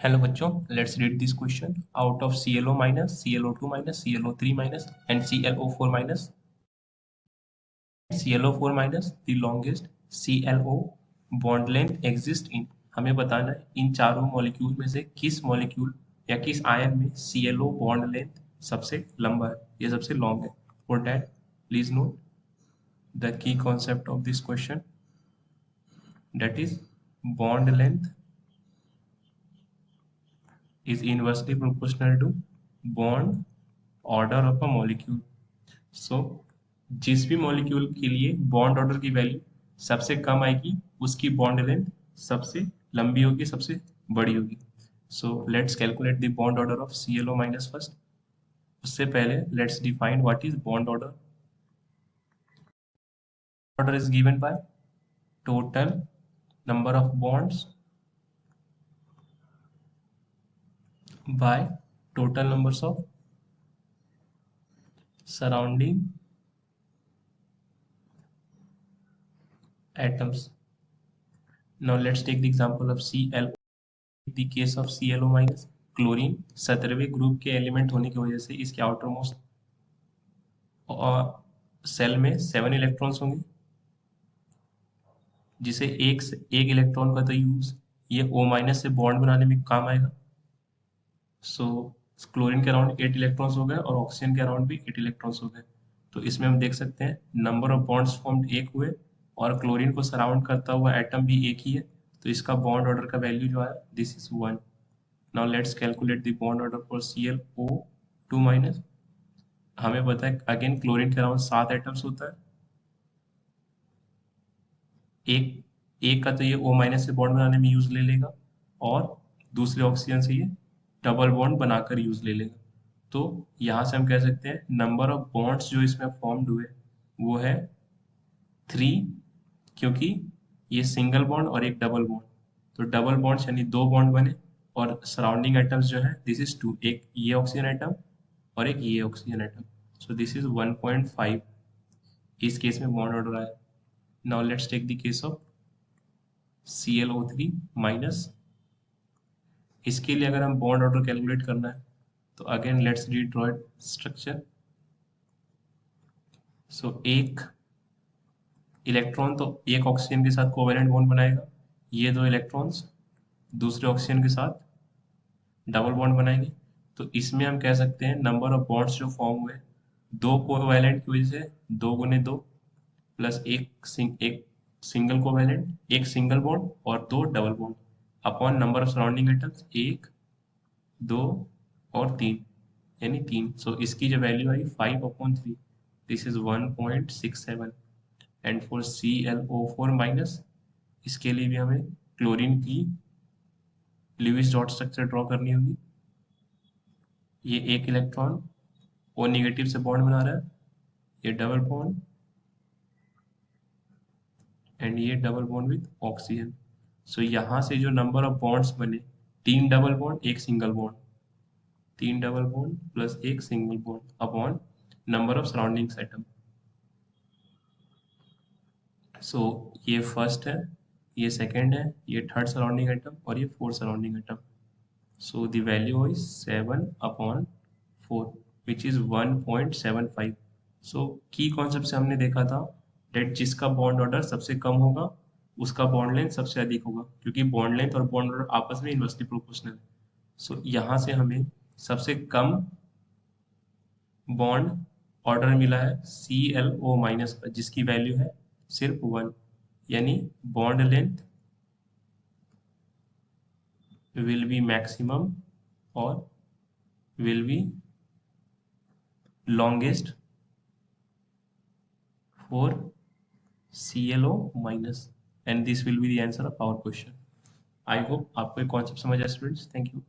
Hello बच्चों, let's read this question. Out of ClO minus, ClO2 minus, ClO3 minus and ClO4 minus, ClO4 minus the longest ClO bond length exist in. हमें बताना है इन चारों molecule में से किस molecule या किस आयन में ClO बॉन्ड लेंथ सबसे लंबा है, ये सबसे लॉन्ग है. For that, please note the key concept of this question, that is bond length is inversely proportional to bond order of a molecule. सो जिस भी मॉलिक्यूल के लिए बॉन्ड ऑर्डर की वैल्यू सबसे कम आएगी उसकी बॉन्ड लेंथ सबसे लंबी होगी, सबसे बड़ी होगी. So let's calculate the bond order of ClO minus first. उससे पहले let's define what is bond order. Order is given by total number of bonds by total numbers of surrounding atoms. Now let's take the example of ClO. The case of ClO minus, chlorine 17वें group के element होने की वजह से इसके outer most shell में 7 electrons होंगे, जिसे एक इलेक्ट्रॉन का तो यूज ये O माइनस से बॉन्ड बनाने में काम आएगा. सो क्लोरीन के अराउंड 8 इलेक्ट्रॉन्स हो गए और ऑक्सीजन के अराउंड भी 8 इलेक्ट्रॉन्स हो गए. तो इसमें हम देख सकते हैं नंबर ऑफ बॉन्ड्स फॉर्म्ड एक हुए और क्लोरीन को सराउंड करता हुआ एटम भी एक ही है. तो इसका बॉन्ड ऑर्डर का वैल्यू जो है this is 1. Now let's calculate the bond order for ClO2 minus. हमें पता है अगेन क्लोरीन के अराउंड 7 एटम्स होता है. एक एक का तो ये O माइनस से बॉन्ड बनाने में यूज ले लेगा और दूसरे ऑक्सीजन से ये डबल बॉन्ड बनाकर यूज ले लेगा. तो यहाँ से हम कह सकते हैं नंबर ऑफ बॉन्ड्स जो इसमें फॉर्म्ड हुए वो है 3, क्योंकि ये सिंगल बॉन्ड और एक डबल बॉन्ड. तो डबल बॉन्ड्स यानी 2 बॉन्ड बने और सराउंडिंग एटम्स जो है दिस इज 2, एक ये ऑक्सीजन एटम और एक ये oxygen atom. So this is 1.5. इस केस में बॉन्ड ऑर्डर आया. Now let's take the case of ClO3 minus. इसके लिए अगर हम बॉन्ड ऑर्डर कैलकुलेट करना है तो अगेन लेट्स रीड्रॉ स्ट्रक्चर. सो एक इलेक्ट्रॉन तो एक ऑक्सीजन के साथ कोवेलेंट बॉन्ड बनाएगा, ये 2 इलेक्ट्रॉन्स दूसरे ऑक्सीजन के साथ डबल बॉन्ड बनाएंगे. तो इसमें हम कह सकते हैं नंबर ऑफ बॉन्ड्स जो फॉर्म हुए 2 कोवेलेंट की वजह से 2 गुने 2 प्लस एक सिंगल कोवेलेंट, एक सिंगल बॉन्ड और 2 double bond upon number of surrounding atoms 1 2 और 3 यानी 3. सो इसकी जो value I 5/3, this is 1.67. And for ClO4 minus, इसके लिए भी हमें क्लोरीन की लुईस डॉट स्ट्रक्चर ड्रॉ करनी होगी. ये एक इलेक्ट्रॉन O नेगेटिव से बॉन्ड बना रहा है, ये डबल बॉन्ड एंड ये double bond with oxygen. So यहाँ से जो नंबर ऑफ बॉन्ड्स बने 3 डबल बॉन्ड एक single bond, 3 double bond plus एक single bond upon number of surrounding atom. So ये फर्स्ट है, ये सेकंड है, ये थर्ड सराउंडिंग एटम और ये fourth surrounding atom. So the value is 7/4 which is 1.75. सो की कॉन्सेप्ट से हमने देखा था डेट जिसका बॉन्ड ऑर्डर सबसे कम होगा उसका बॉन्ड लेंथ सबसे अधिक होगा, क्योंकि बॉन्ड लेंथ और बॉन्ड ऑर्डर आपस में इन्वर्सली प्रोपोर्शनल है. सो यहाँ से हमें सबसे कम बॉन्ड ऑर्डर मिला है ClO माइनस का, जिसकी वैल्यू है सिर्फ 1. यानी bond length will be maximum or will be longest for ClO minus, and this will be the answer of our question. I hope आपको ये concept समझ आया students. Thank you.